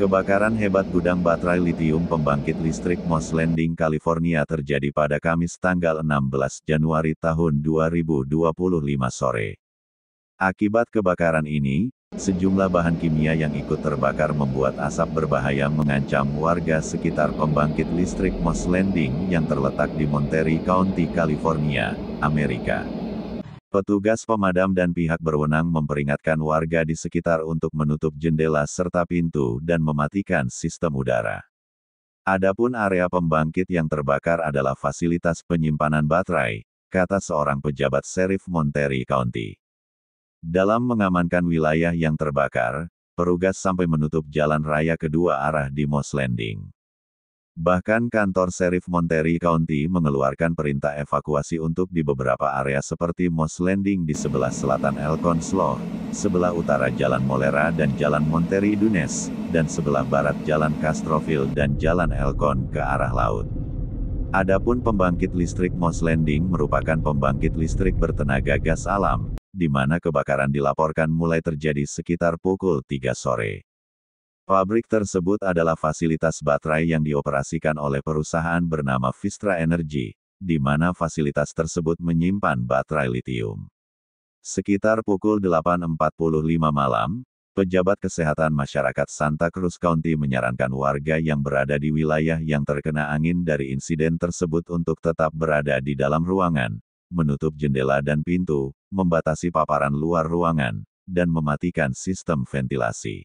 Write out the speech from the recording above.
Kebakaran hebat gudang baterai litium pembangkit listrik Moss Landing, California terjadi pada Kamis tanggal 16 Januari tahun 2025 sore. Akibat kebakaran ini, sejumlah bahan kimia yang ikut terbakar membuat asap berbahaya mengancam warga sekitar pembangkit listrik Moss Landing yang terletak di Monterey County, California, Amerika. Petugas pemadam dan pihak berwenang memperingatkan warga di sekitar untuk menutup jendela serta pintu dan mematikan sistem udara. Adapun area pembangkit yang terbakar adalah fasilitas penyimpanan baterai, kata seorang pejabat Sheriff Monterey County. Dalam mengamankan wilayah yang terbakar, petugas sampai menutup jalan raya kedua arah di Moss Landing. Bahkan kantor Sheriff Monterey County mengeluarkan perintah evakuasi untuk di beberapa area seperti Moss Landing di sebelah selatan Elkhorn Slough, sebelah utara Jalan Molera dan Jalan Monterey Dunes, dan sebelah barat Jalan Castroville dan Jalan Elkhorn ke arah laut. Adapun pembangkit listrik Moss Landing merupakan pembangkit listrik bertenaga gas alam, di mana kebakaran dilaporkan mulai terjadi sekitar pukul 3 sore. Pabrik tersebut adalah fasilitas baterai yang dioperasikan oleh perusahaan bernama Vistra Energy, di mana fasilitas tersebut menyimpan baterai litium. Sekitar pukul 8.45 malam, pejabat kesehatan masyarakat Santa Cruz County menyarankan warga yang berada di wilayah yang terkena angin dari insiden tersebut untuk tetap berada di dalam ruangan, menutup jendela dan pintu, membatasi paparan luar ruangan, dan mematikan sistem ventilasi.